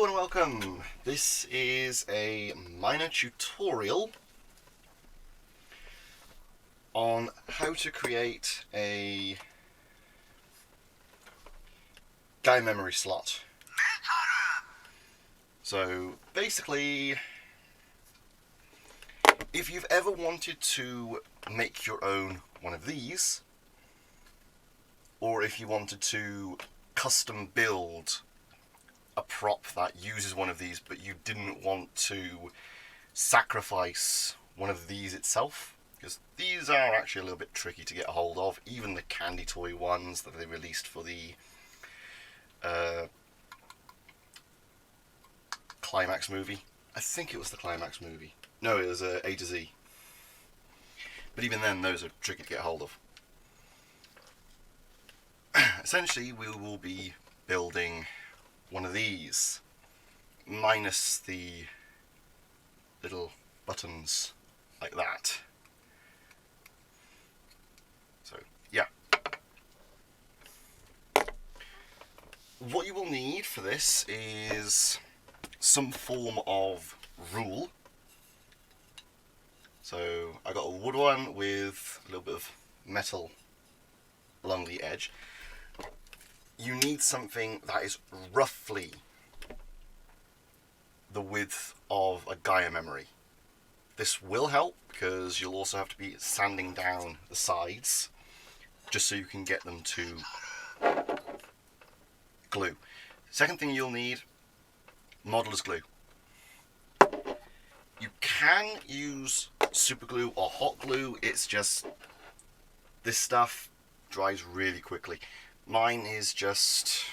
Hello and welcome. This is a minor tutorial on how to create a Gaia memory slot. So basically, if you've ever wanted to make your own one of these, or if you wanted to custom build a prop that uses one of these but you didn't want to sacrifice one of these itself, because these are actually a little bit tricky to get a hold of, even the candy toy ones that they released for the Climax movie. I think it was the Climax movie. No, it was A to Z. But even then, those are tricky to get a hold of. Essentially, we will be building one of these, minus the little buttons like that. So, yeah. What you will need for this is some form of rule. So, I got a wood one with a little bit of metal along the edge. You need something that is roughly the width of a Gaia memory. This will help because you'll also have to be sanding down the sides just so you can get them to glue. Second thing you'll need, modeler's glue. You can use super glue or hot glue, it's just this stuff dries really quickly. Mine is just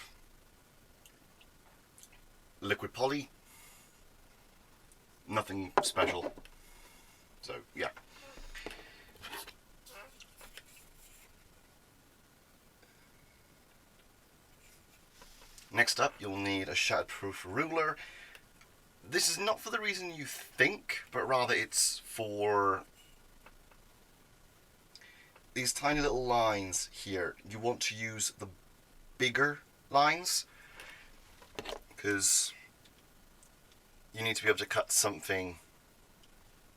liquid poly, nothing special. So, yeah. Next up, you'll need a shatterproof ruler. This is not for the reason you think, but rather it's for these tiny little lines here. You want to use the bigger lines because you need to be able to cut something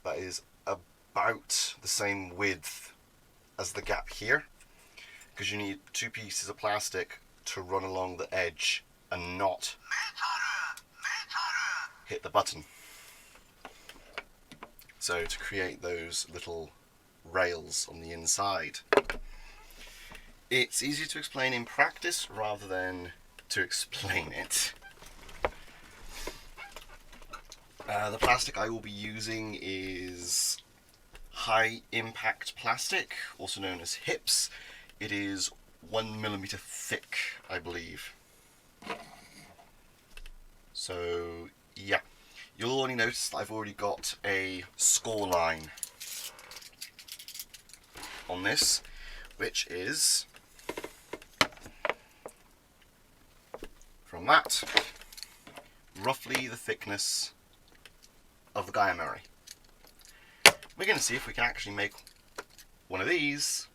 that is about the same width as the gap here, because you need two pieces of plastic to run along the edge and not hit the button. So to create those little rails on the inside. It's easier to explain in practice rather than to explain it. The plastic I will be using is high impact plastic, also known as HIPS. It is 1mm thick, I believe. So yeah, you'll only notice that I've already got a score line on this, which is from that roughly the thickness of the Gaia memory. We're going to see if we can actually make one of these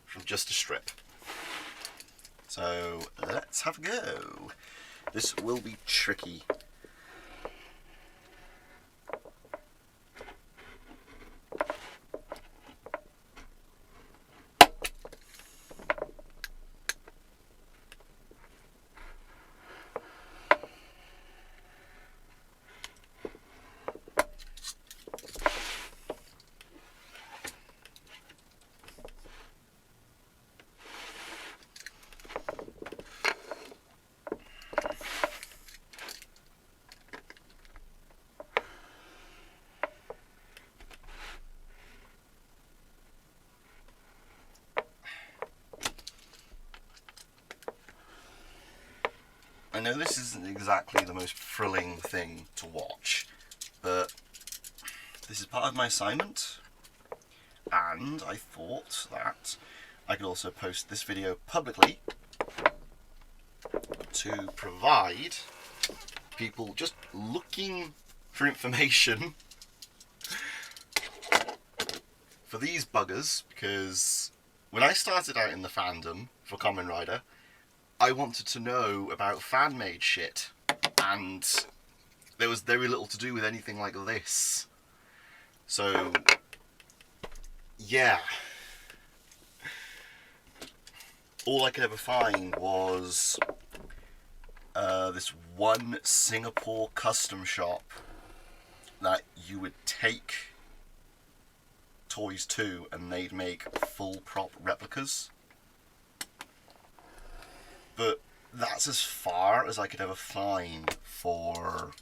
from just a strip. So let's have a go. This will be tricky. I know this isn't exactly the most thrilling thing to watch, but this is part of my assignment, and I thought that I could also post this video publicly to provide people just looking for information for these buggers, because when I started out in the fandom for Kamen Rider, I wanted to know about fan-made shit, and there was very little to do with anything like this. So, yeah. All I could ever find was this one Singapore custom shop that you would take toys to and they'd make full prop replicas. But that's as far as I could ever find for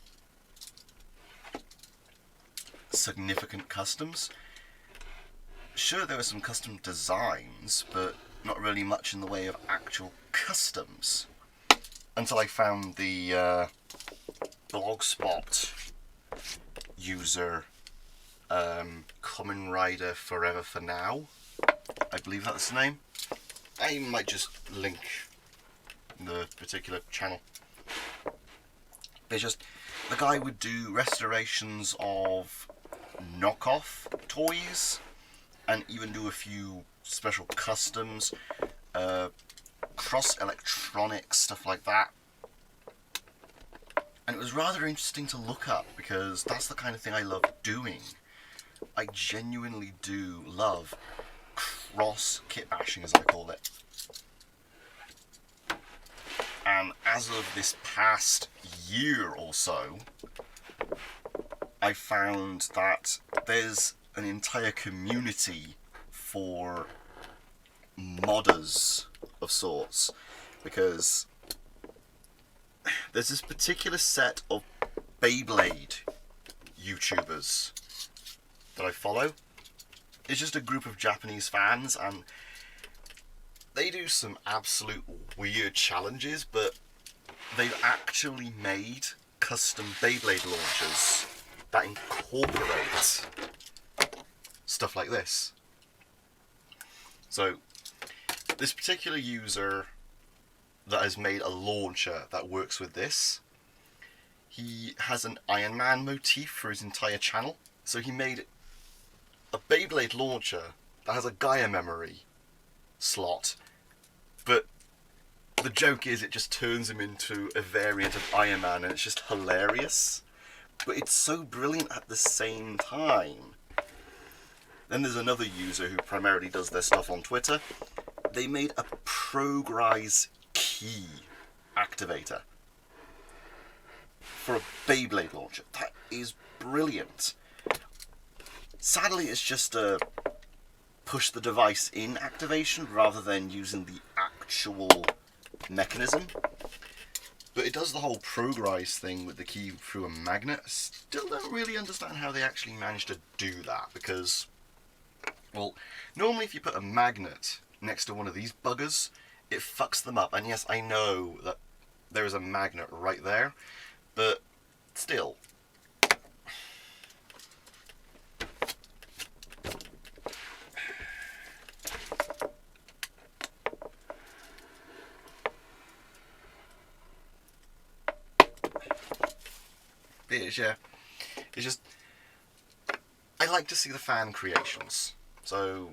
significant customs. Sure, there were some custom designs, but not really much in the way of actual customs. Until I found the Blogspot user, Kamen Rider Forever for Now. I believe that's the name. I might just link the particular channel. It's just, the guy would do restorations of knockoff toys, and even do a few special customs, cross electronics, stuff like that. And it was rather interesting to look up, because that's the kind of thing I love doing. I genuinely do love cross kit bashing, as I call it. And as of this past year or so, I found that there's an entire community for modders of sorts, because there's this particular set of Beyblade YouTubers that I follow. It's just a group of Japanese fans, and they do some absolute weird challenges, but they've actually made custom Beyblade launchers that incorporate stuff like this. So, this particular user that has made a launcher that works with this, he has an Iron Man motif for his entire channel. So he made a Beyblade launcher that has a Gaia memory slot, but the joke is it just turns him into a variant of Iron Man, and it's just hilarious. But it's so brilliant at the same time. Then there's another user who primarily does their stuff on Twitter. They made a Progrise key activator for a Beyblade launcher. That is brilliant. Sadly, it's just a push the device in activation rather than using the actual mechanism. But it does the whole Progrise thing with the key through a magnet. I still don't really understand how they actually managed to do that, because, well, normally if you put a magnet next to one of these buggers, it fucks them up. And yes, I know that there is a magnet right there, but still. Yeah, it's just, I like to see the fan creations. So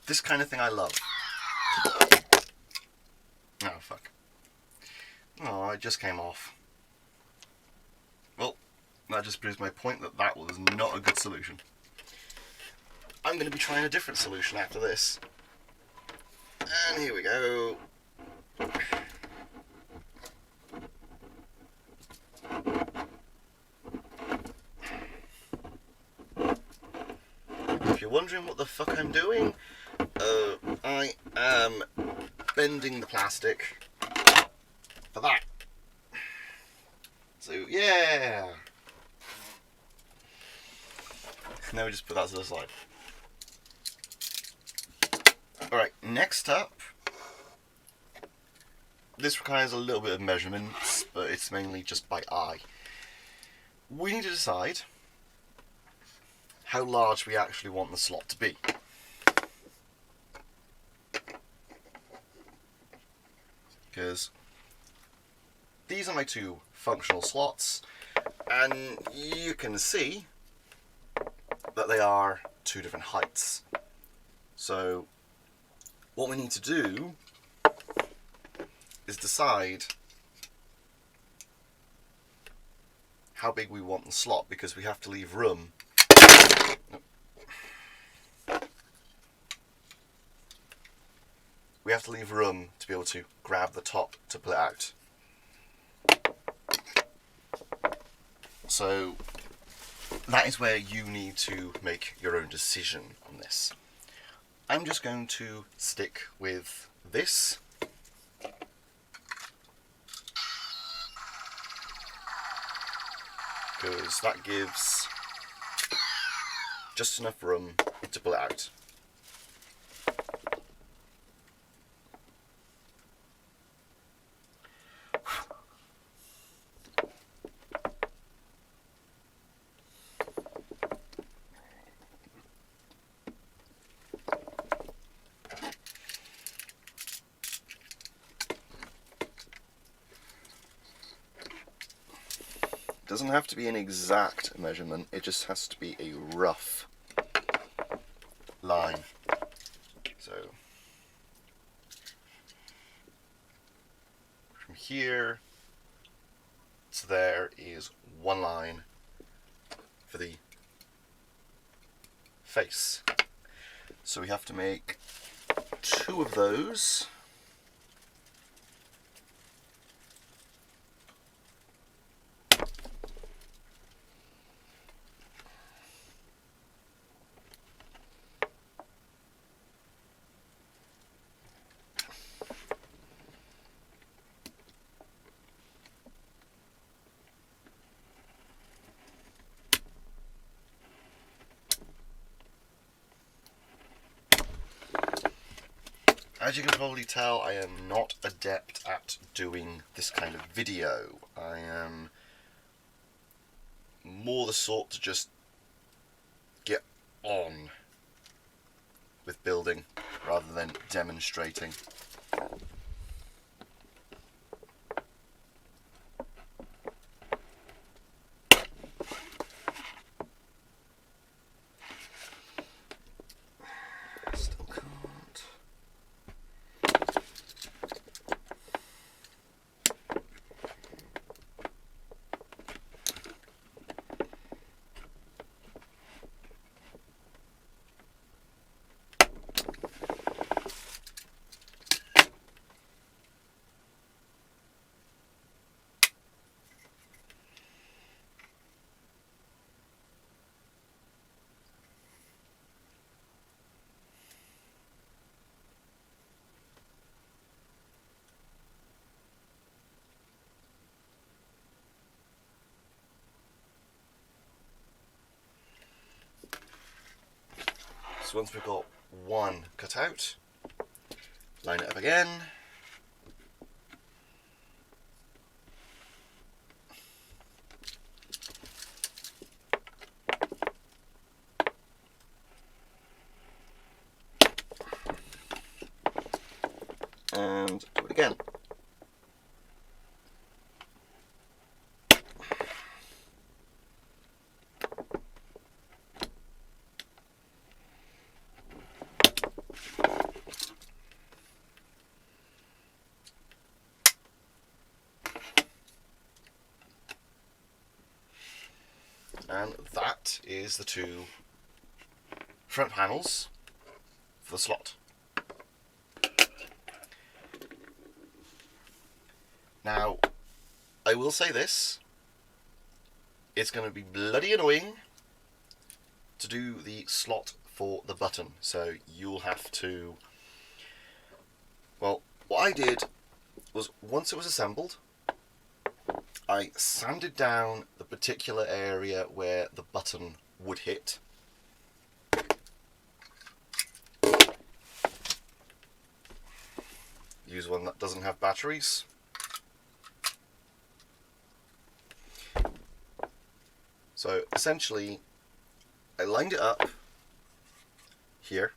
this kind of thing I love. Oh fuck. Oh, it just came off. Well, that just proves my point that that was not a good solution. I'm going to be trying a different solution after this. And here we go. If you're wondering what the fuck I'm doing, I am bending the plastic for that. So, yeah. Now we just put that to the side. Alright, next up, this requires a little bit of measurements, but it's mainly just by eye. We need to decide how large we actually want the slot to be. Because these are my two functional slots. And you can see that they are two different heights. So what we need to do is decide how big we want the slot, because we have to leave room. We have to leave room to be able to grab the top to pull it out. So that is where you need to make your own decision on this. I'm just going to stick with this. Because that gives just enough room to pull it out. It doesn't have to be an exact measurement, it just has to be a rough line. So from here to there is one line for the face. So we have to make two of those. As you can probably tell, I am not adept at doing this kind of video. I am more the sort to just get on with building rather than demonstrating. Still can't. So once we've got one cut out, line it up again. And do it again. And that is the two front panels for the slot. Now, I will say this, it's going to be bloody annoying to do the slot for the button, so you'll have to, well, what I did was once it was assembled, I sanded down the particular area where the button would hit. Use one that doesn't have batteries. So essentially, I lined it up here,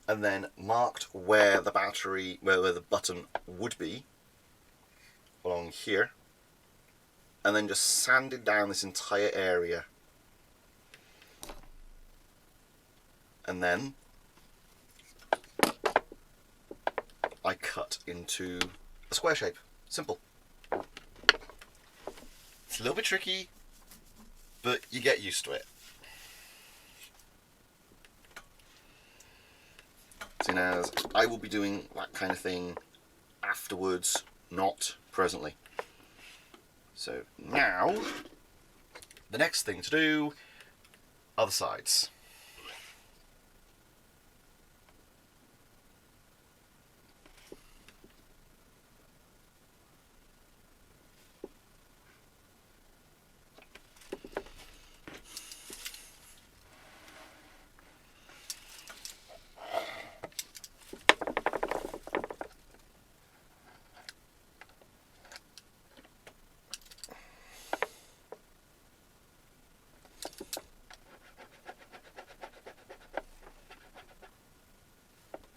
and then marked where the battery, where the button would be along here, and then just sanded down this entire area. And then I cut into a square shape. Simple. It's a little bit tricky, but you get used to it. Seeing as I will be doing that kind of thing afterwards, not presently. So now, the next thing to do, other sides.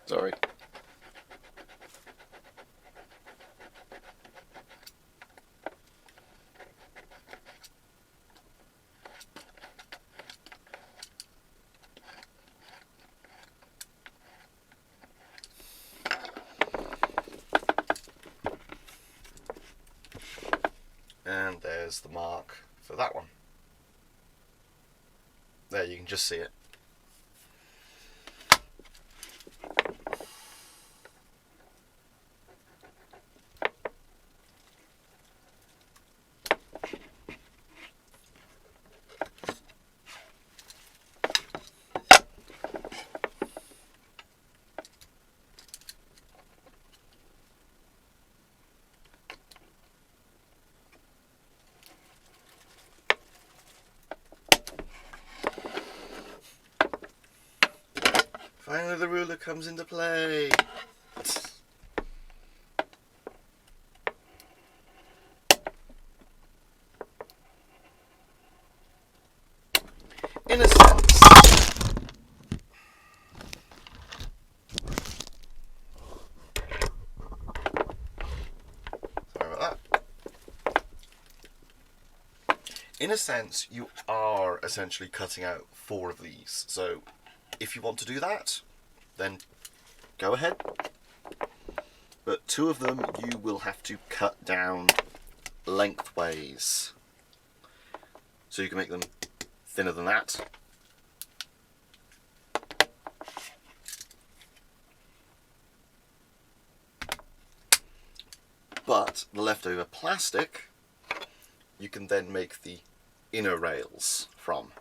Sorry. And there's the mark for that one. There, you can just see it. Finally the ruler comes into play. In a sense, sorry about that. In a sense, you are essentially cutting out 4 of these. So if you want to do that, then go ahead. But 2 of them you will have to cut down lengthways. So you can make them thinner than that. But the leftover plastic, you can then make the inner rails from.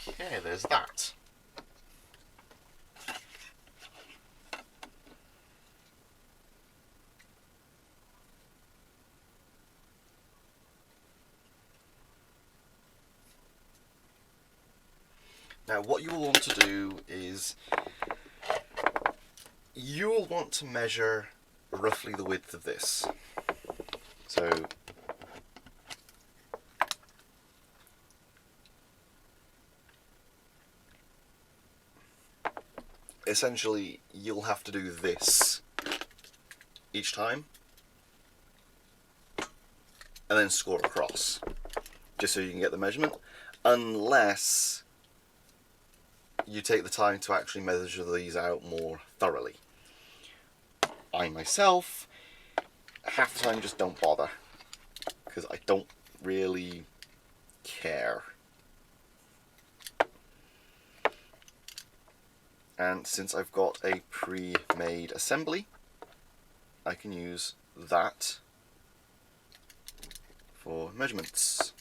Okay, there's that. Now what you will want to do is you will want to measure roughly the width of this. So essentially you'll have to do this each time and then score across, just so you can get the measurement, unless you take the time to actually measure these out more thoroughly. I myself, half the time, just don't bother, because I don't really care. And since I've got a pre-made assembly, I can use that for measurements.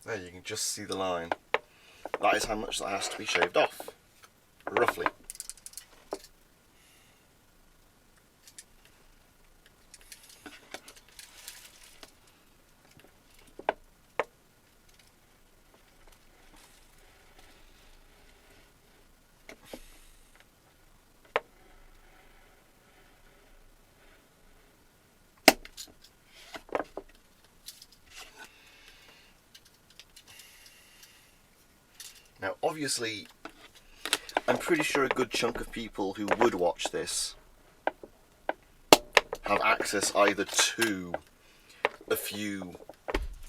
There, you can just see the line. That is how much that has to be shaved off, roughly. Now, obviously, I'm pretty sure a good chunk of people who would watch this have access either to a few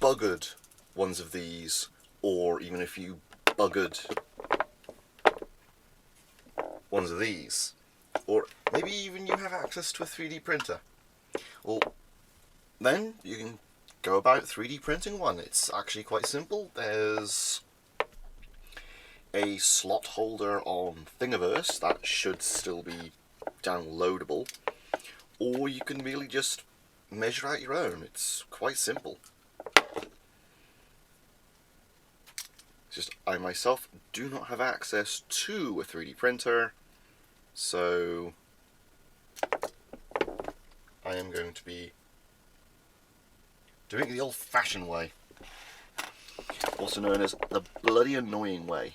buggered ones of these, or even a few buggered ones of these. Or maybe even you have access to a 3D printer. Well, then you can go about 3D printing one. It's actually quite simple. There's a slot holder on Thingiverse that should still be downloadable, or you can really just measure out your own. It's quite simple. It's just I myself do not have access to a 3D printer, so I am going to be doing it the old-fashioned way, also known as the bloody annoying way.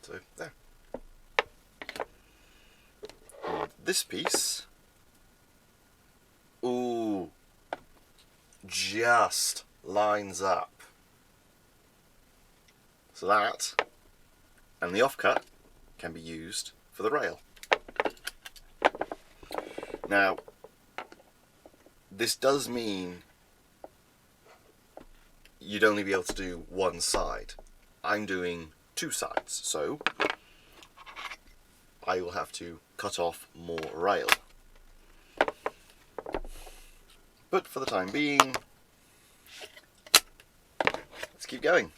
So there. And this piece, ooh, just lines up. So that and the offcut can be used for the rail. Now, this does mean you'd only be able to do one side. I'm doing two sides, so I will have to cut off more rail. But for the time being, let's keep going.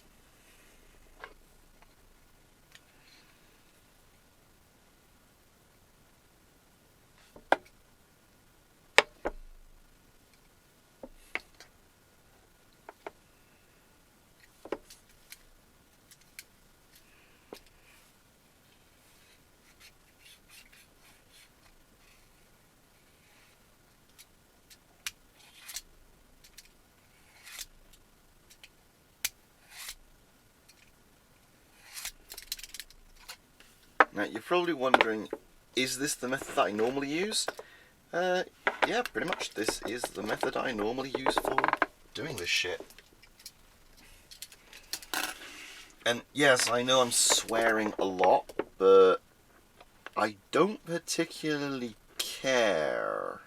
Now you're probably wondering, is this the method that I normally use? Yeah, pretty much this is the method I normally use for doing this shit. And yes, I know I'm swearing a lot, but I don't particularly care.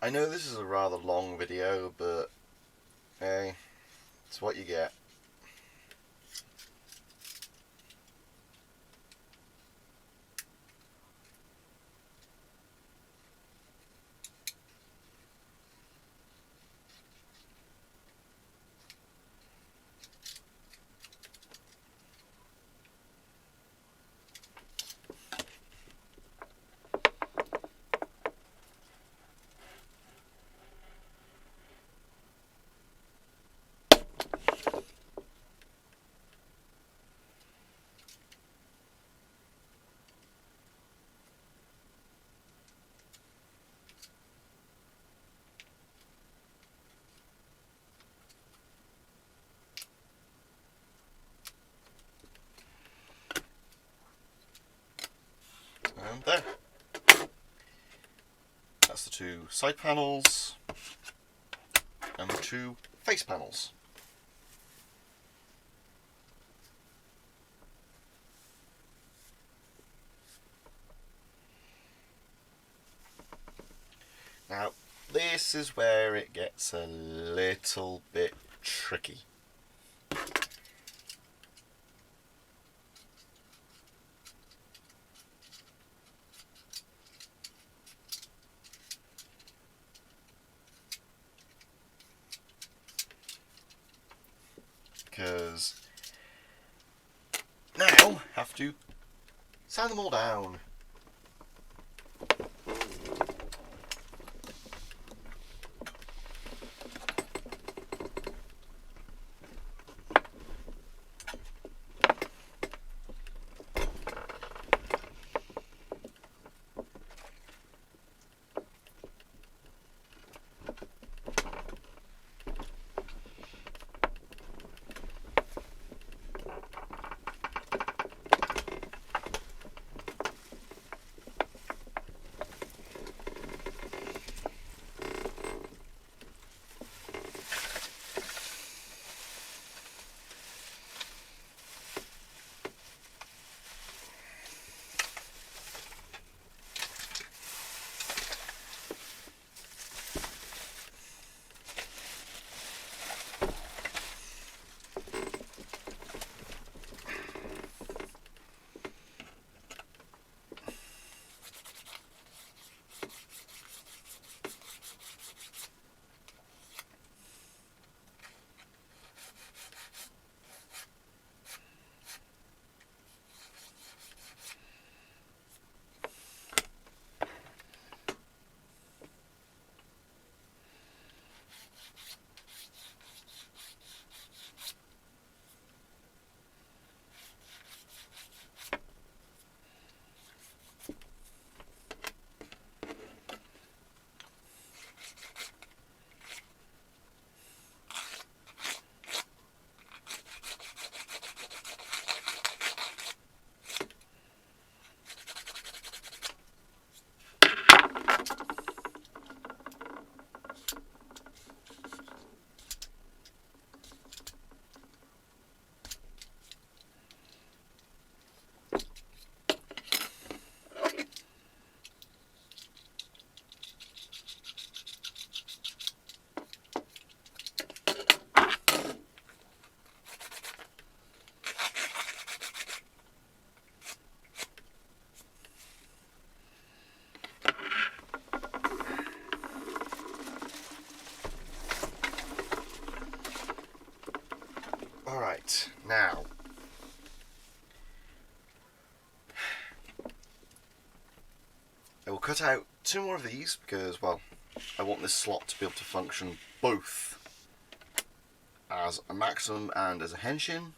I know this is a rather long video, but hey, it's what you get. And there. That's the two side panels and the two face panels. Now, this is where it gets a little bit tricky. Because now I have to sand them all down. Alright, now I will cut out two more of these because, well, I want this slot to be able to function both as a maximum and as a henshin.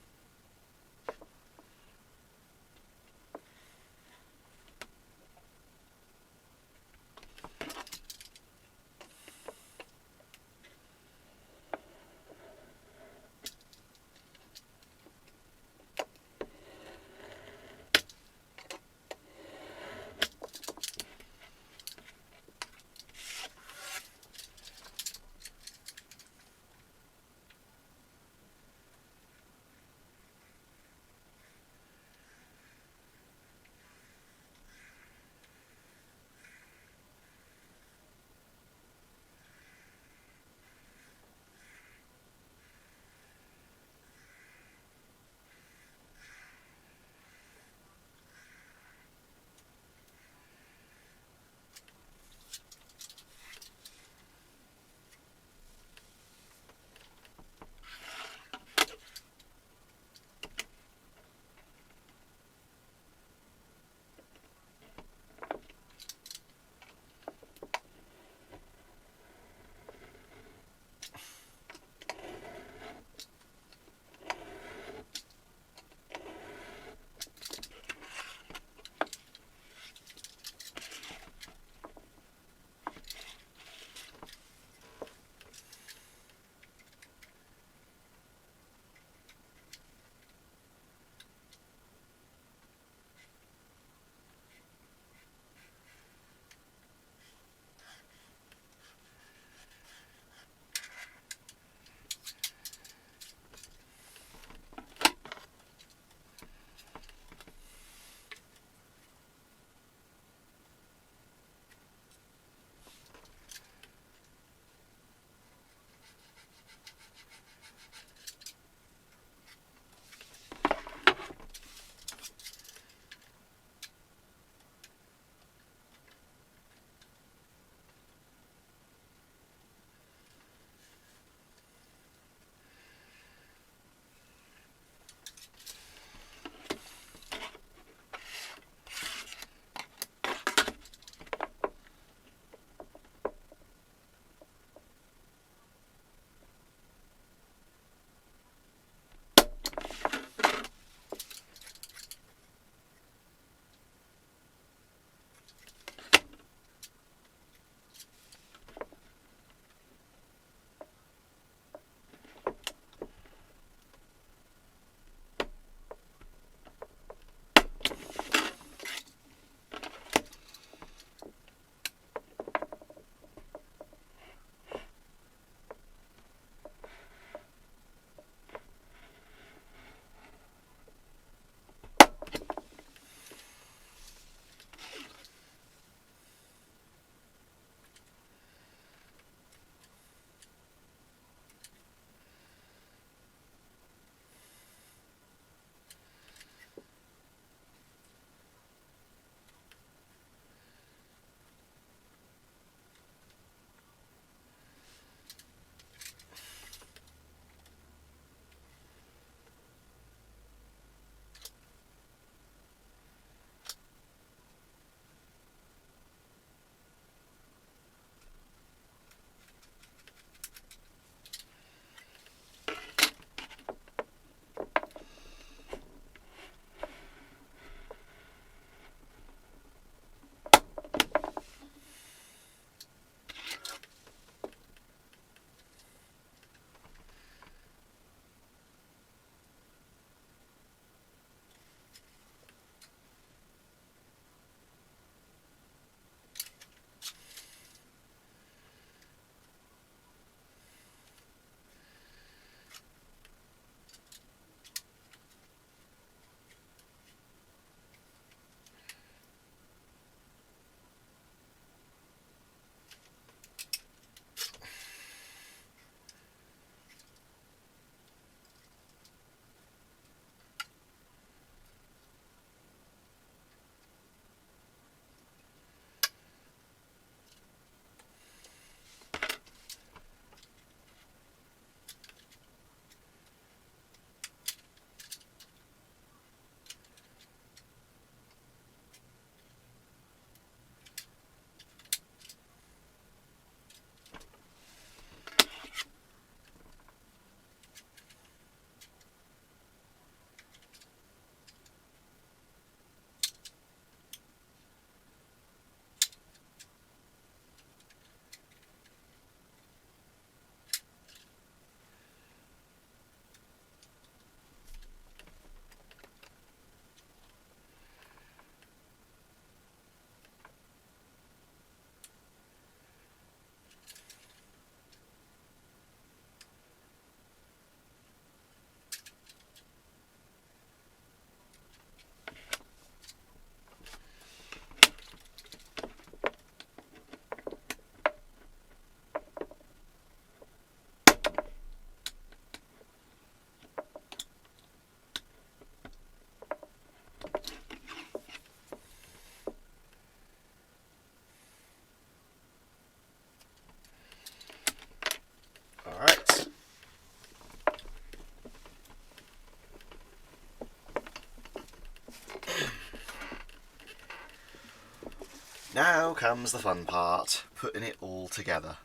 Now comes the fun part, putting it all together.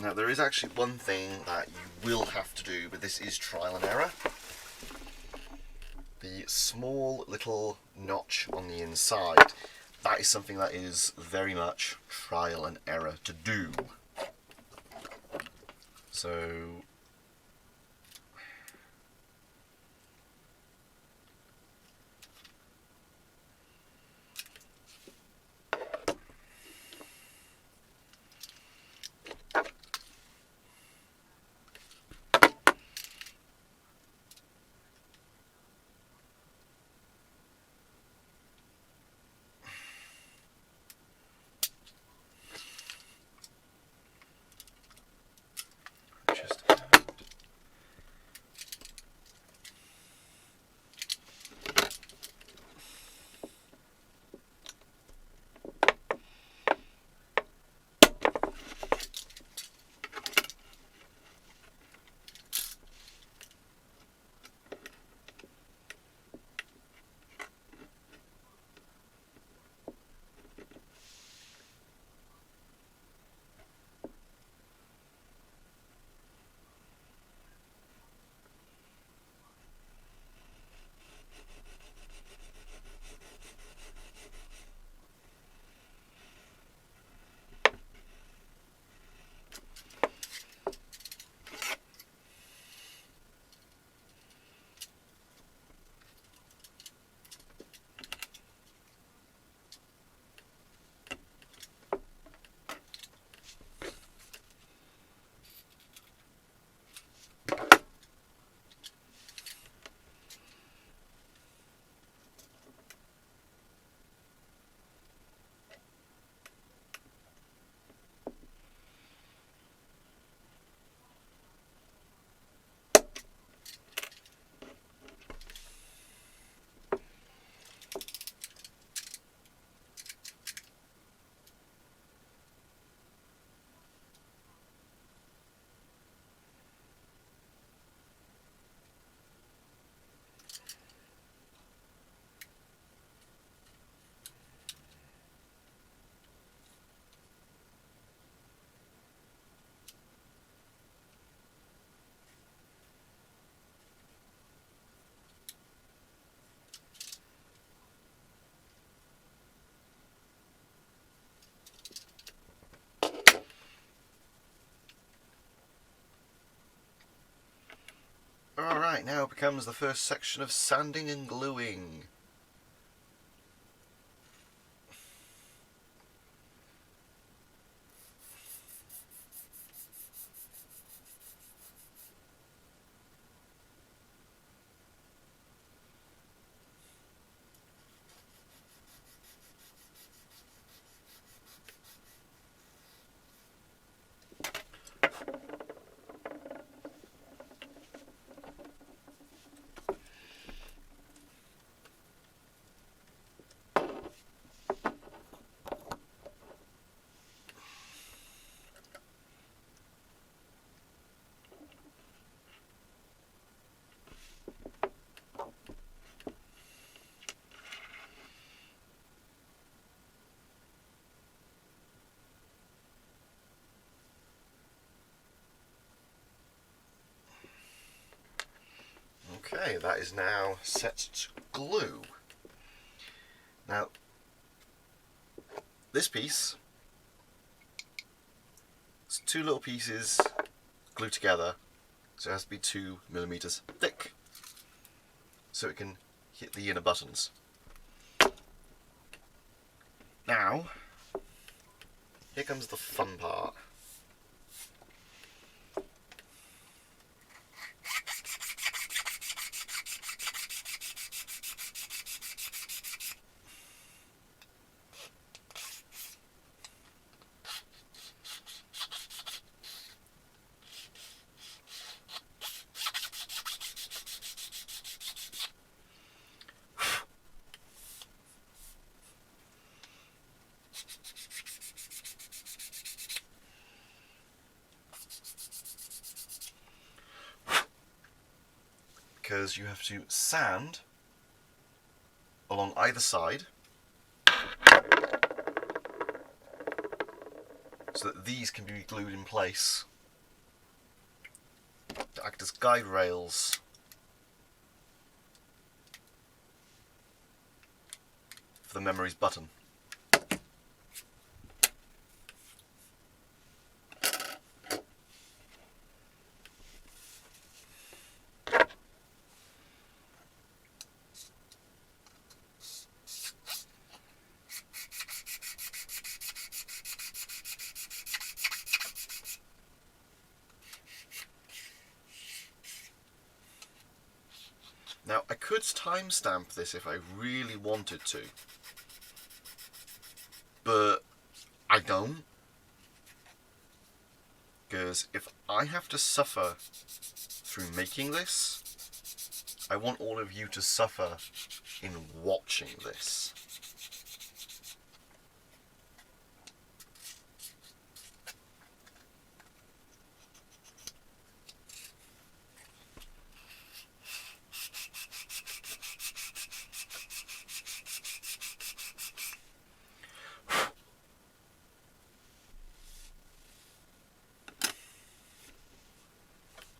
Now there is actually one thing that you will have to do, but this is trial and error. The small little notch on the inside, that is something that is very much trial and error to do. So just Alright, now becomes the first section of sanding and gluing. Okay, that is now set to glue. Now, this piece, it's two little pieces glued together, so it has to be 2mm thick, so it can hit the inner buttons. Now, here comes the fun part. because you have to sand along either side so that these can be glued in place to act as guide rails for the memories button. Now, I could timestamp this if I really wanted to, but I don't, because if I have to suffer through making this, I want all of you to suffer in watching this.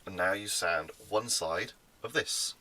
And now you sand one side of this.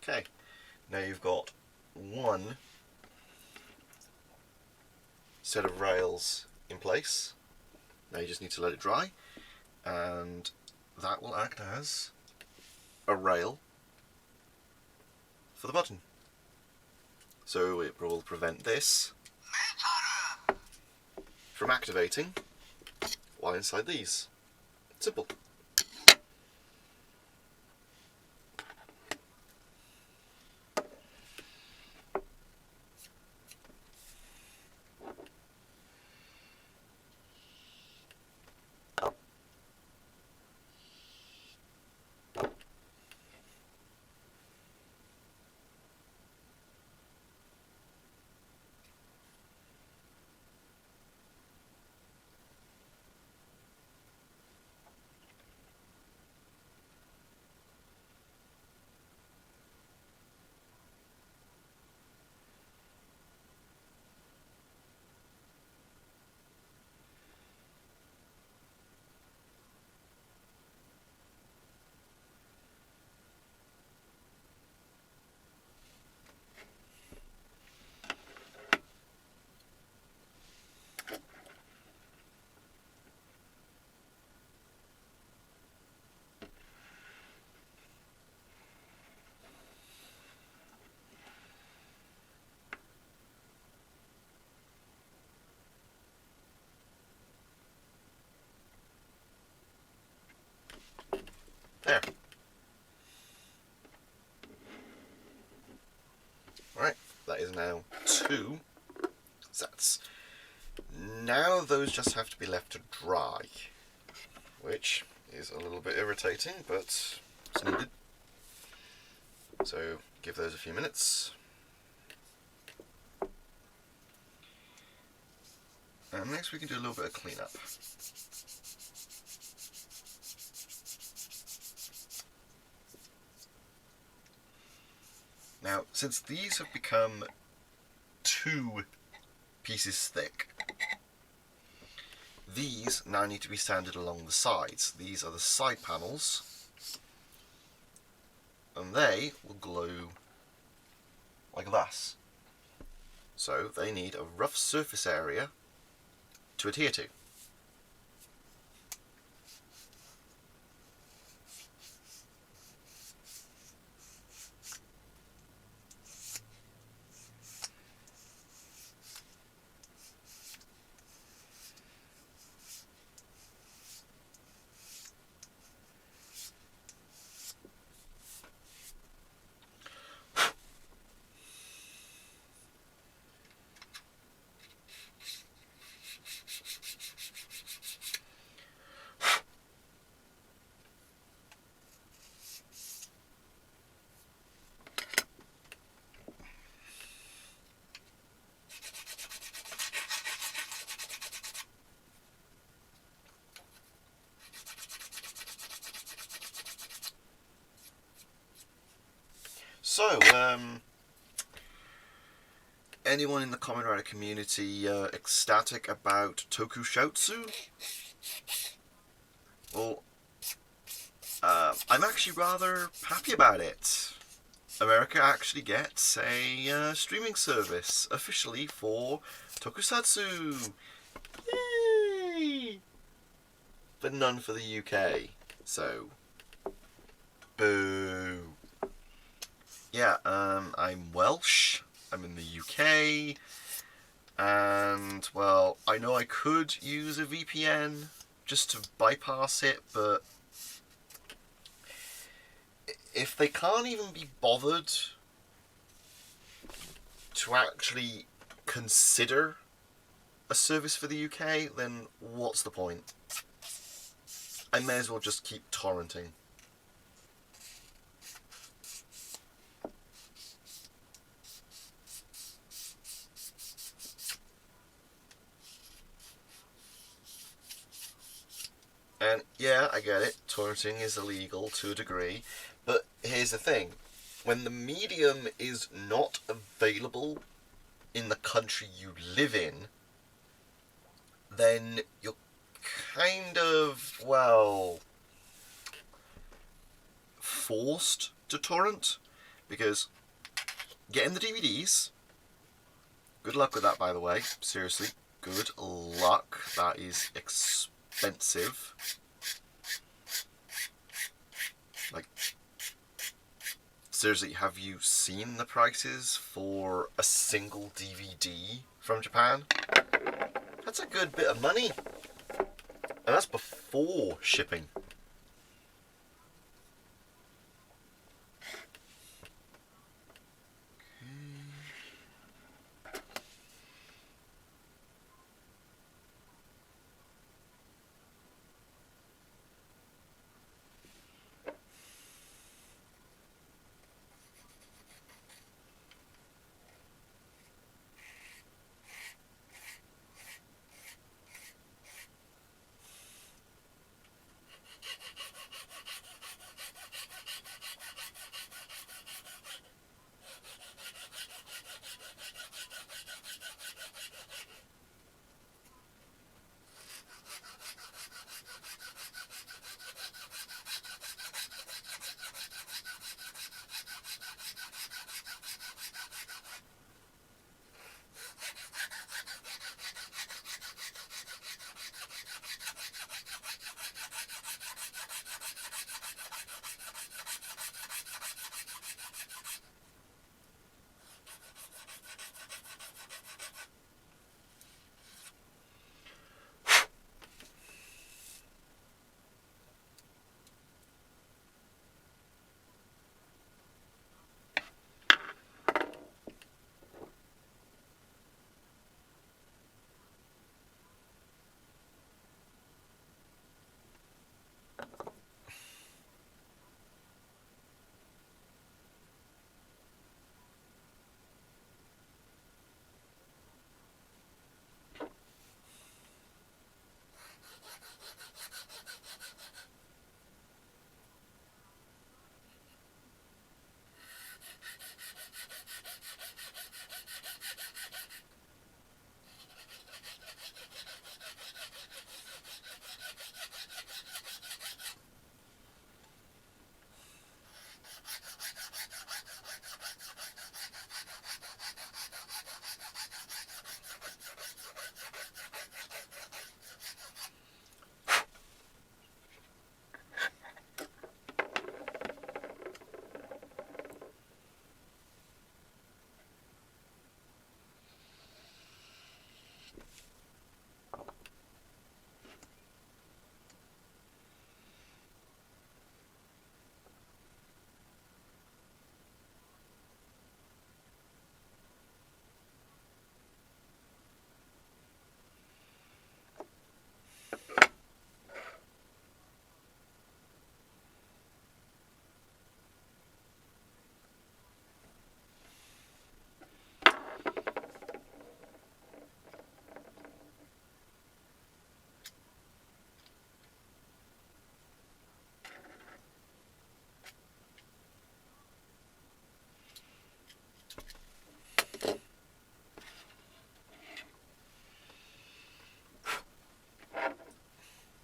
Okay, now you've got one set of rails in place. Now you just need to let it dry, and that will act as a rail for the button. So it will prevent this from activating while inside these. Simple. There. Right, that is now 2 sets. Now those just have to be left to dry, which is a little bit irritating, but it's needed. So give those a few minutes. And next we can do a little bit of cleanup. Now, since these have become 2 pieces thick, these now need to be sanded along the sides. These are the side panels, and they will glue like this. So they need a rough surface area to adhere to. So, anyone in the Kamen Rider community ecstatic about tokushoutsu? Well, I'm actually rather happy about it. America actually gets a streaming service officially for tokusatsu. Yay! But none for the UK. So, boo. Yeah, I'm Welsh. I'm in the UK. And, well, I know I could use a VPN just to bypass it, but if they can't even be bothered to actually consider a service for the UK, then what's the point? I may as well just keep torrenting. And yeah, I get it, torrenting is illegal to a degree, but here's the thing. When the medium is not available in the country you live in, then you're kind of, well, forced to torrent, because getting the DVDs, good luck with that, by the way, seriously, good luck, that is expensive. Like, seriously, have you seen the prices for a single DVD from Japan? That's a good bit of money. And that's before shipping.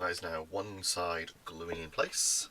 That is now one side gluing in place.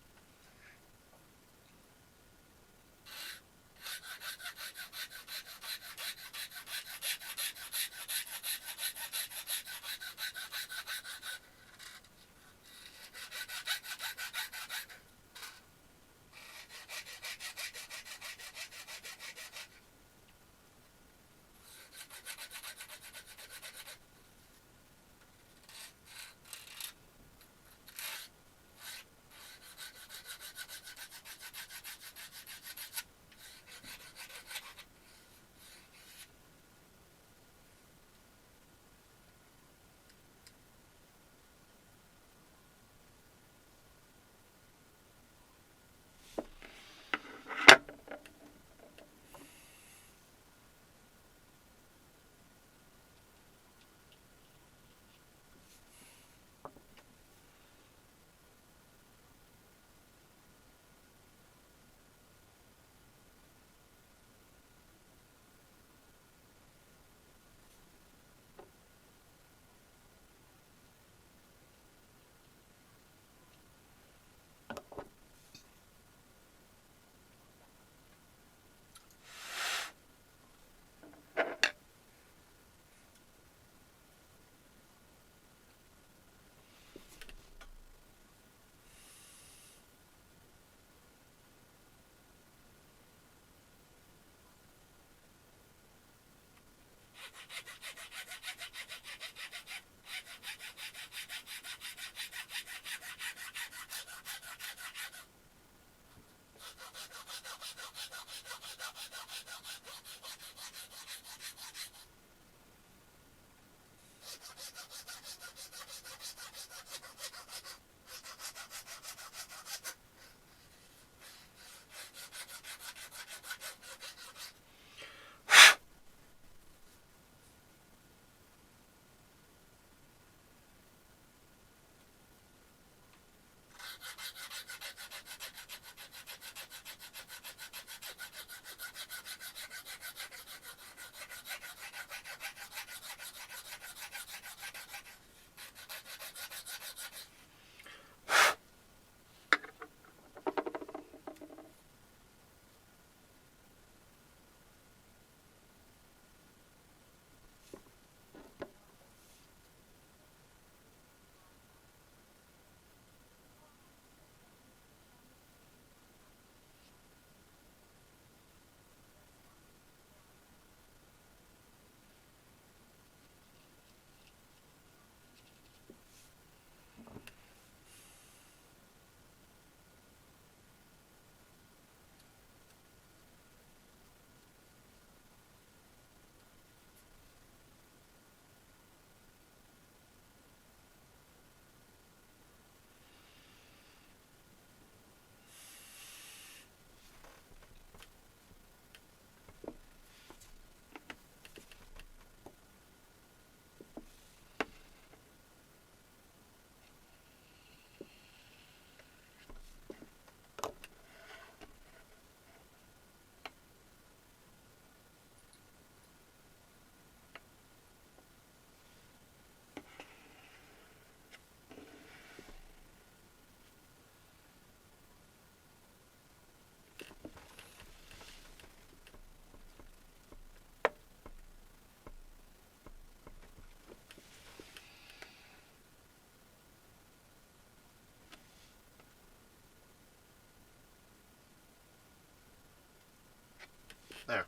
There.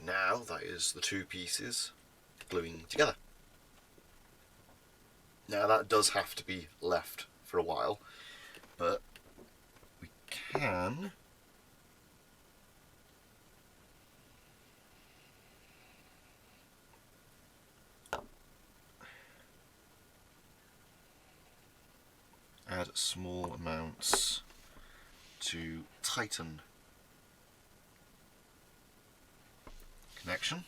Now that is the two pieces gluing together. Now that does have to be left for a while, but we can add small amounts to tighten connection.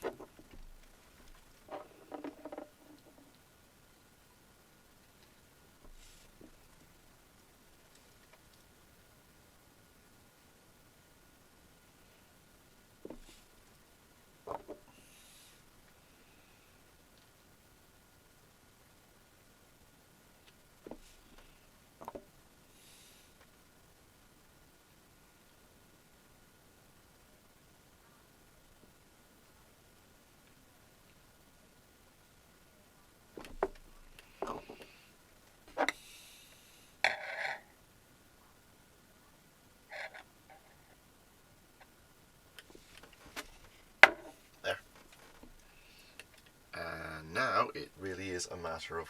it really is a matter of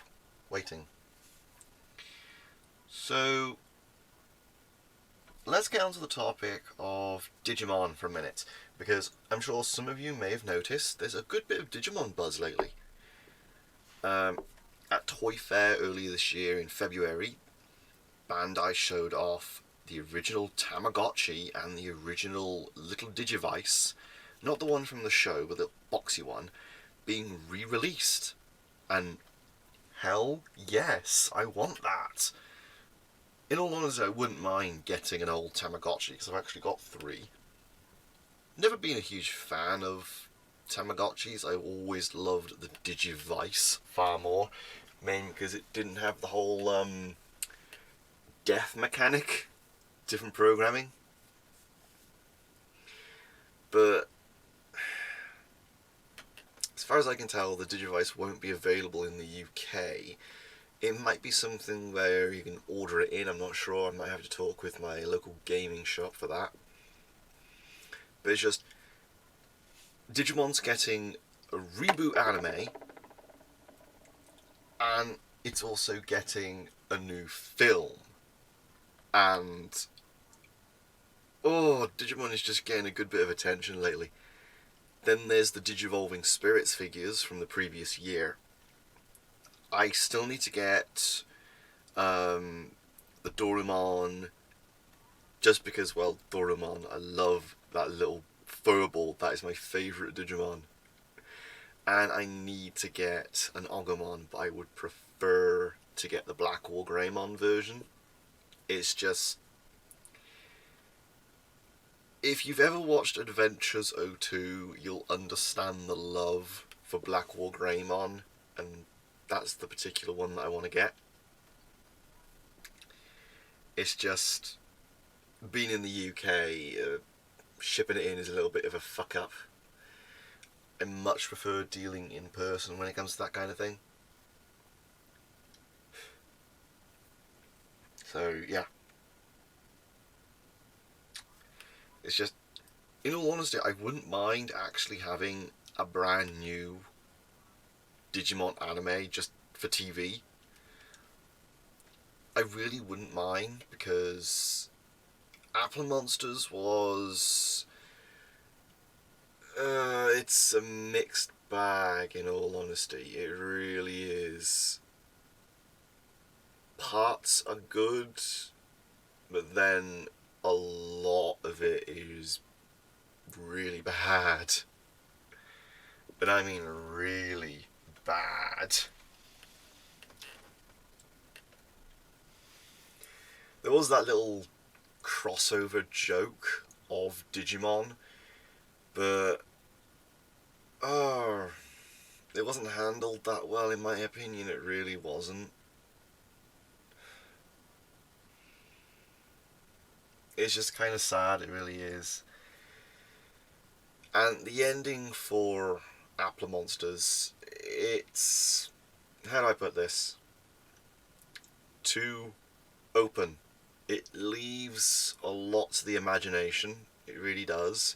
waiting. So, let's get onto the topic of Digimon for a minute, because I'm sure some of you may have noticed there's a good bit of Digimon buzz lately. At Toy Fair earlier this year in February, Bandai showed off the original Tamagotchi and the original little Digivice, not the one from the show, but the boxy one, being re-released. And hell yes, I want that. In all honesty, I wouldn't mind getting an old Tamagotchi, because I've actually got 3. Never been a huge fan of Tamagotchis. I always loved the Digivice far more, mainly because it didn't have the whole death mechanic, different programming. But as far as I can tell, the Digivice won't be available in the UK. It might be something where you can order it in, I'm not sure. I might have to talk with my local gaming shop for that. But it's just, Digimon's getting a reboot anime, and it's also getting a new film. And Digimon is just getting a good bit of attention lately. Then there's the Digivolving Spirits figures from the previous year. I still need to get the Dorumon, just because, well, Dorumon, I love that little furball. That is my favourite Digimon. And I need to get an Agumon, but I would prefer to get the Black War Greymon version. It's just, if you've ever watched Adventures 02, you'll understand the love for Black War Greymon, and that's the particular one that I want to get. It's just, being in the UK, shipping it in is a little bit of a fuck up. I much prefer dealing in person when it comes to that kind of thing. So, yeah. It's just, in all honesty, I wouldn't mind actually having a brand new Digimon anime just for TV. I really wouldn't mind, because Apple Monsters was, it's a mixed bag, in all honesty. It really is. Parts are good, but then a lot of it is really bad. But I mean really bad. There was that little crossover joke of Digimon, but it wasn't handled that well, in my opinion. It really wasn't. It's just kind of sad, it really is. And the ending for Apple Monsters, it's, how do I put this? Too open. It leaves a lot to the imagination. It really does.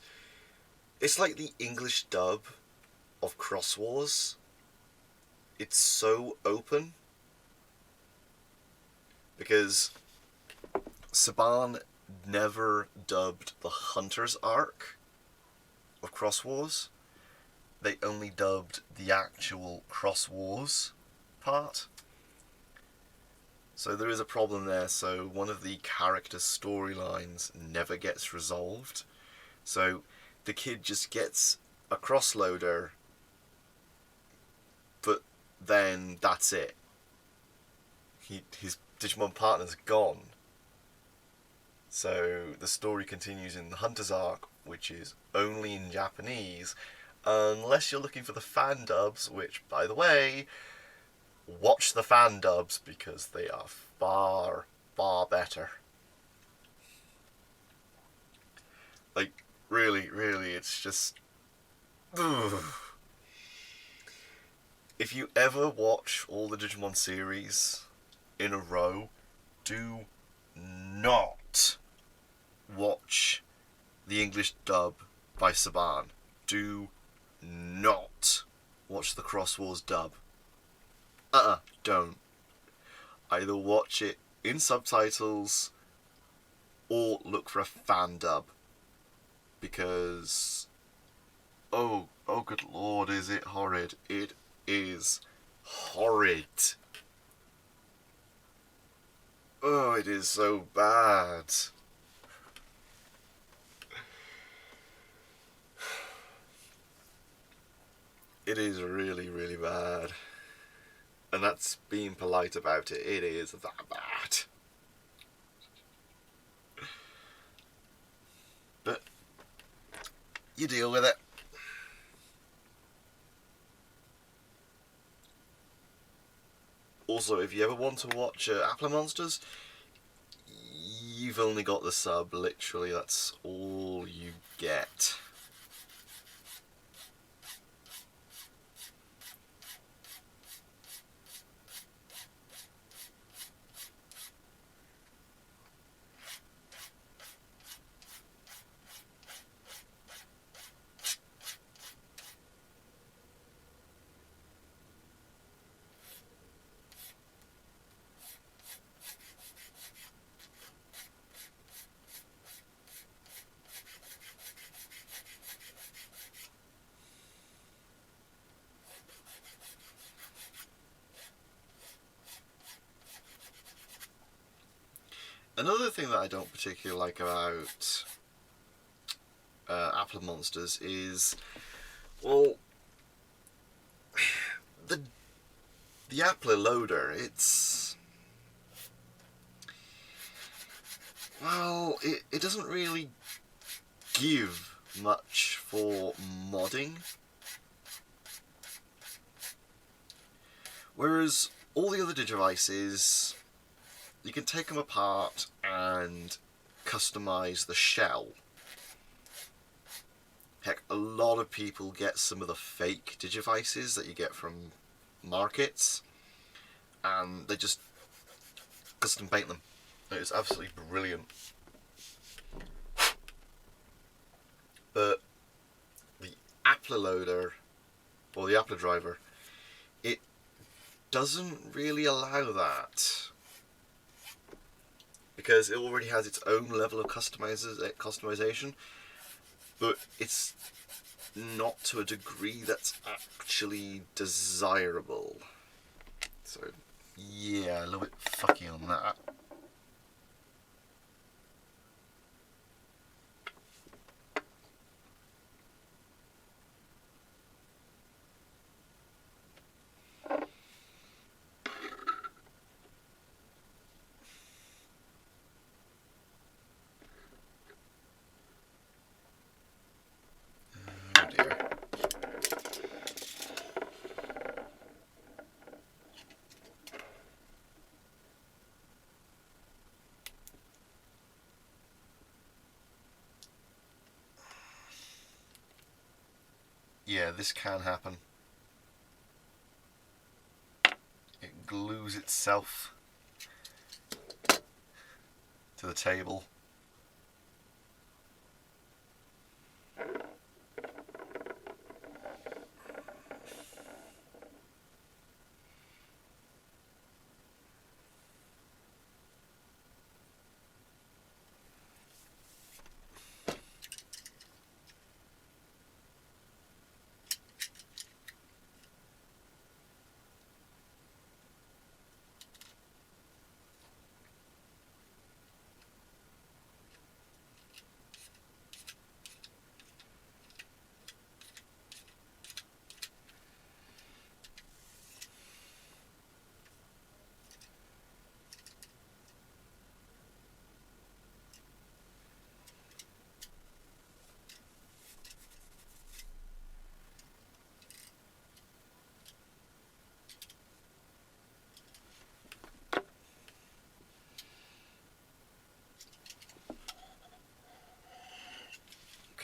It's like the English dub of Cross Wars. It's so open. Because Saban never dubbed the Hunters arc of Cross Wars. They only dubbed the actual Cross Wars part. So there is a problem there. So one of the character storylines never gets resolved. So the kid just gets a crossloader, but then that's it. His Digimon partner's gone. So the story continues in the Hunter's arc, which is only in Japanese, unless you're looking for the fan dubs, which, by the way, watch the fan dubs, because they are far, far better. Like, really, it's just, ugh. If you ever watch all the Digimon series in a row, do not watch the English dub by Saban. Do not watch the Cross Wars dub. Don't. Either watch it in subtitles or look for a fan dub. Because, oh good lord, is it horrid. It is horrid. Oh, it is so bad. It is really, really bad. And that's being polite about it. It is that bad. But you deal with it. Also, if you ever want to watch Apple Monsters, you've only got the sub. Literally, that's all you get. Another thing that I don't particularly like about Apple Monsters is, well, the Apple loader. It doesn't really give much for modding. Whereas all the other devices, you can take them apart and customize the shell. Heck, a lot of people get some of the fake Digivices that you get from markets, and they just custom paint them. It's absolutely brilliant. But the Apple loader, or the Apple driver, it doesn't really allow that, because it already has its own level of customization, but it's not to a degree that's actually desirable. So yeah, a little bit fucky on that. Oh dear. Yeah, this can happen. It glues itself to the table.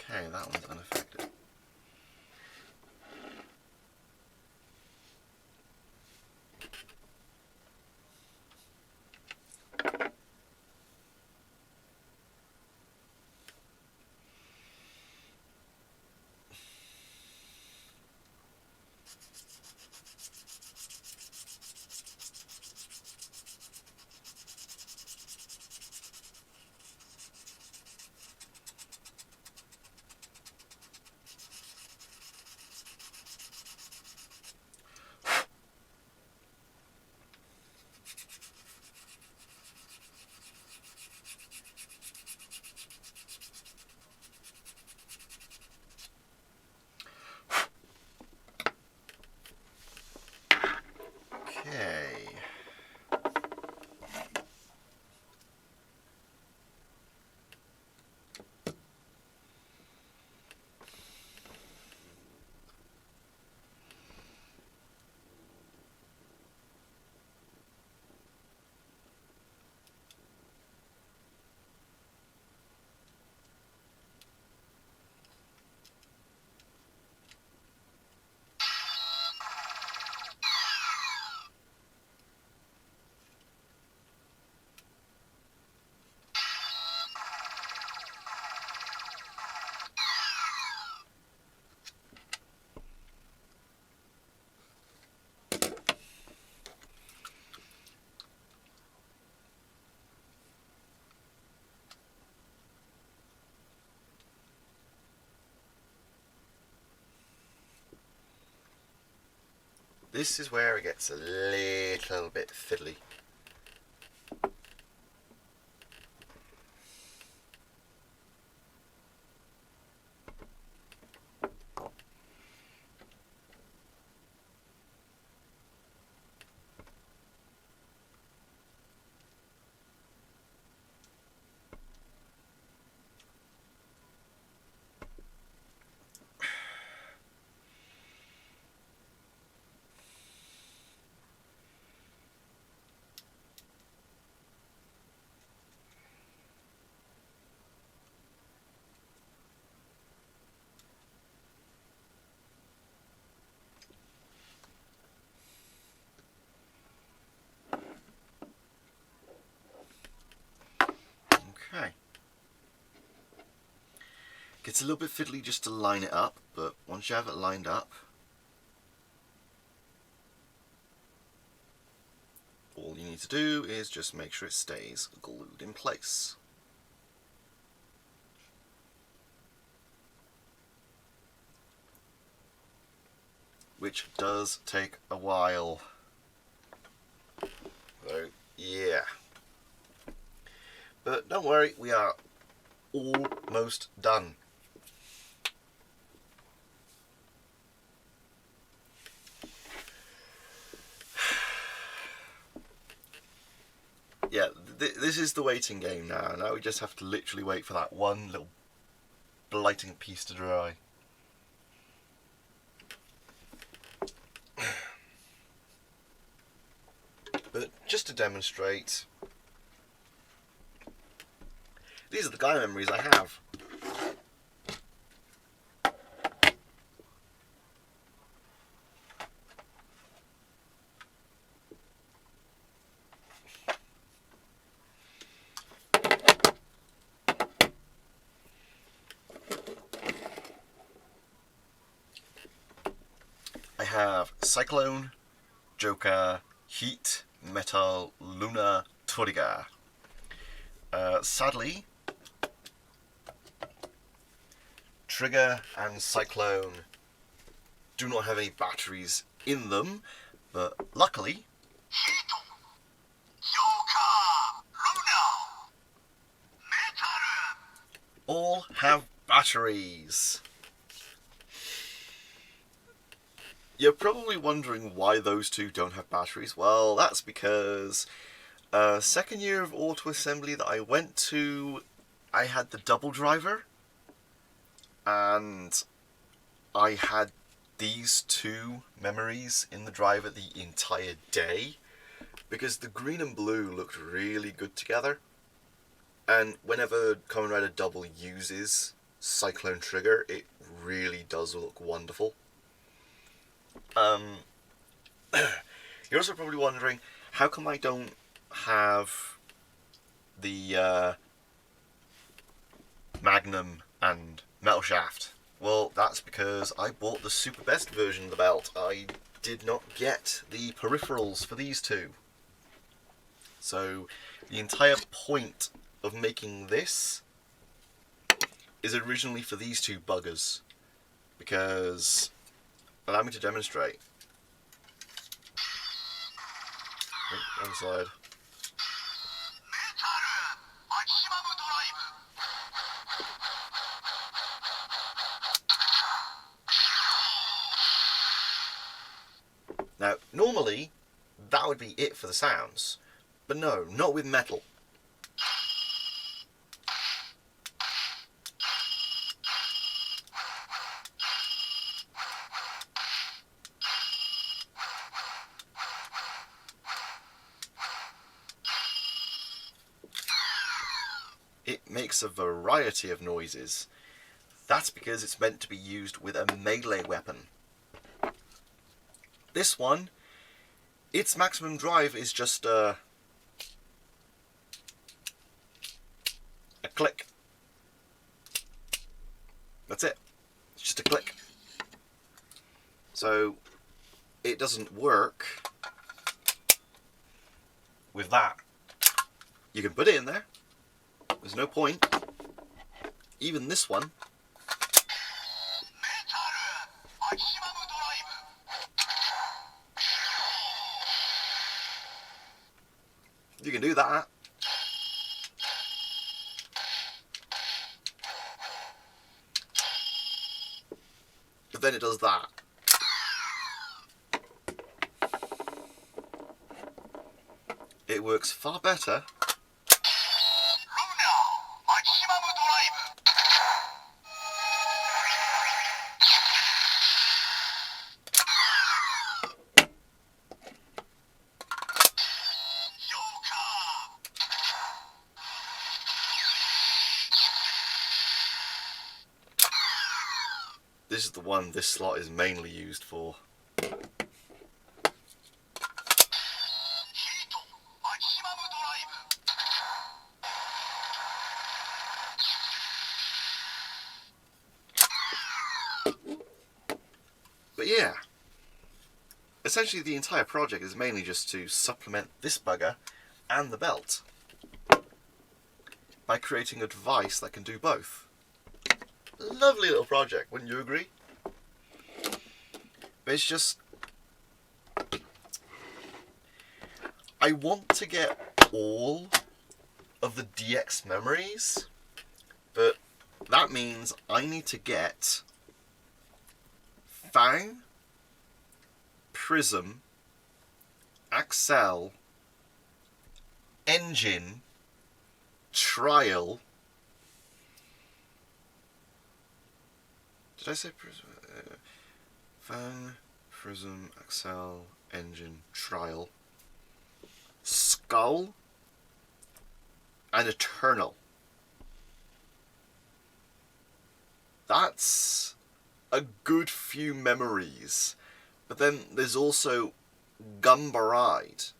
Okay, that one's unaffected. this is where it gets a little bit fiddly. Okay. Gets a little bit fiddly just to line it up, but once you have it lined up, all you need to do is just make sure it stays glued in place. Which does take a while. So, yeah. But don't worry, we are almost done. Yeah, this is the waiting game now. Now we just have to literally wait for that one little blighting piece to dry. But just to demonstrate, these are the Gaia memories I have. I have Cyclone, Joker, Heat, Metal, Luna, Toriga. Sadly, Trigger and Cyclone do not have any batteries in them, but luckily, all have batteries. You're probably wondering why those two don't have batteries. Well, that's because second year of auto assembly that I went to, I had the double driver, and I had these two memories in the driver the entire day because the green and blue looked really good together, and whenever Kamen Rider Double uses Cyclone Trigger, it really does look wonderful. You're also probably wondering, how come I don't have the Magnum and Metal Shaft? Well, that's because I bought the super best version of the belt. I did not get the peripherals for these two. So the entire point of making this is originally for these two buggers, because, allow me to demonstrate. One side. Now, normally, that would be it for the sounds, but no, not with metal. It makes a variety of noises. That's because it's meant to be used with a melee weapon. This one, its maximum drive is just a click. That's it. It's just a click. So it doesn't work with that. You can put it in there. There's no point. Even this one. You can do that. But then it does that. It works far better. This is the one this slot is mainly used for. But yeah, essentially the entire project is mainly just to supplement this bugger and the belt by creating a device that can do both. Lovely little project, wouldn't you agree? But it's just, I want to get all of the DX memories, but that means I need to get Fang, Prism, Axel, Engine, Trial. Did I say Prism? Fang, Prism, Axel, Engine, Trial, Skull, and Eternal. That's a good few memories. But then there's also Gumbaride.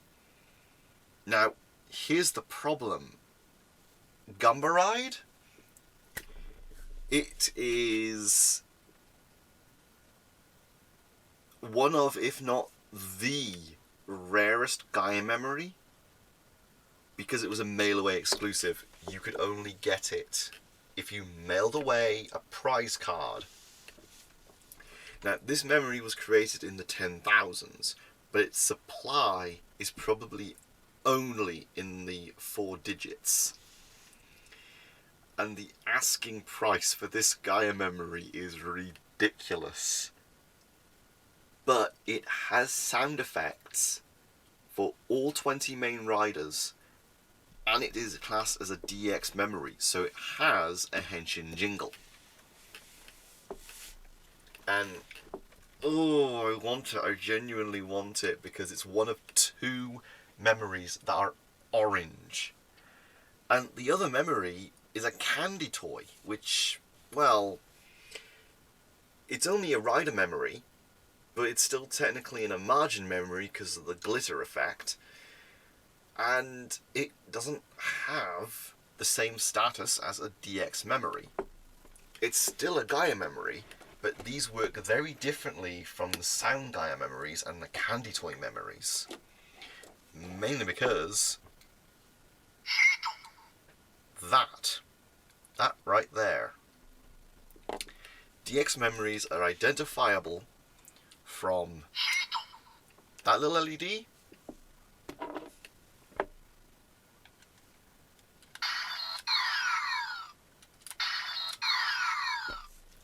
Now, here's the problem. Gumbaride? It is one of, if not the rarest Gaia memory, because it was a mail-away exclusive. You could only get it if you mailed away a prize card. Now, this memory was created in the 10,000s, but its supply is probably only in the 4 digits. And the asking price for this Gaia memory is ridiculous. But it has sound effects for all 20 main riders, and it is classed as a DX memory, so it has a Henshin jingle. And oh, I want it, I genuinely want it, because it's one of 2 memories that are orange. And the other memory is a candy toy, which, well, it's only a rider memory, but it's still technically in a margin memory because of the glitter effect, and it doesn't have the same status as a DX memory. It's still a Gaia memory, but these work very differently from the sound Gaia memories and the candy toy memories. Mainly because that right there. DX memories are identifiable from that little LED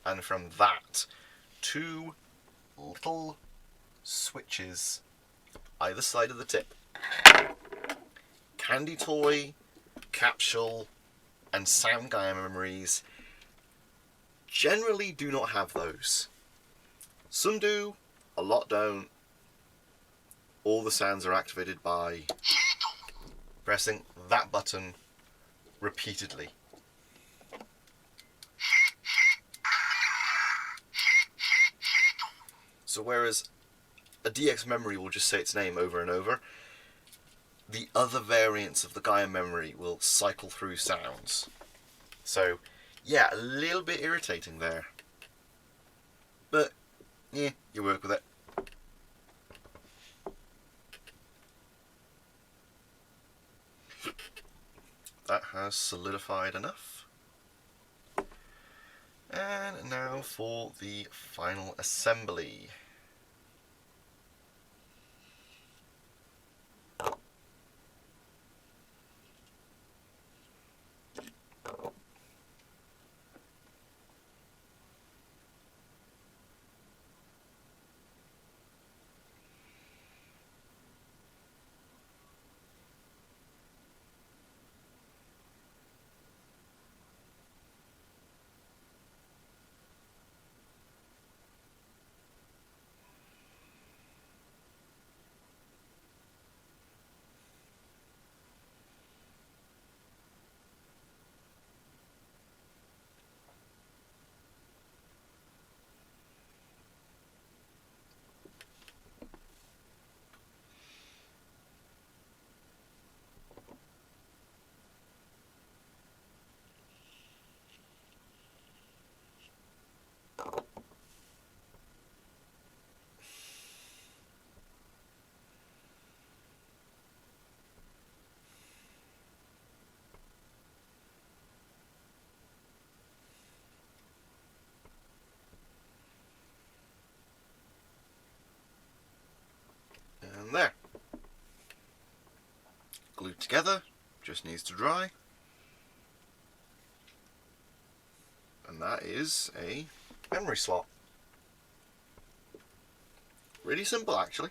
and from that 2 little switches either side of the tip. Candy toy, capsule, and sound Gaia memories generally do not have those. Some do, a lot don't. All the sounds are activated by pressing that button repeatedly. So whereas a DX memory will just say its name over and over, the other variants of the Gaia memory will cycle through sounds. So yeah, a little bit irritating there. But yeah, you work with it. That has solidified enough. And now for the final assembly. And there. Glued together, just needs to dry. And that is a memory slot. Really simple, actually.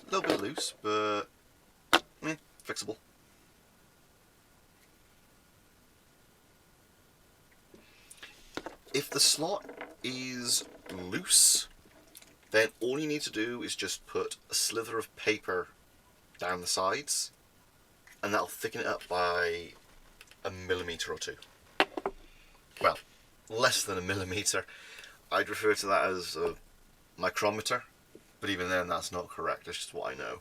A little bit loose, but fixable. If the slot is loose, then all you need to do is just put a slither of paper down the sides, and that'll thicken it up by 1 millimeter or 2. Well, less than 1 millimeter. I'd refer to that as a micrometer, but even then that's not correct, that's just what I know.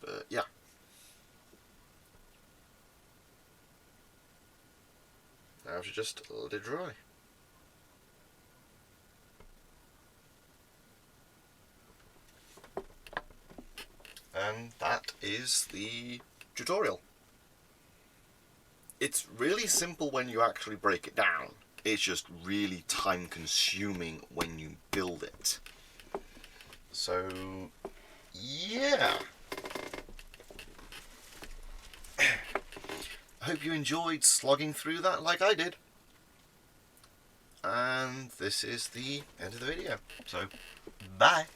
But yeah. Now to just let it dry. And that is the tutorial. It's really simple when you actually break it down. It's just really time consuming when you build it. So, yeah. I hope you enjoyed slogging through that like I did. And this is the end of the video. So, bye.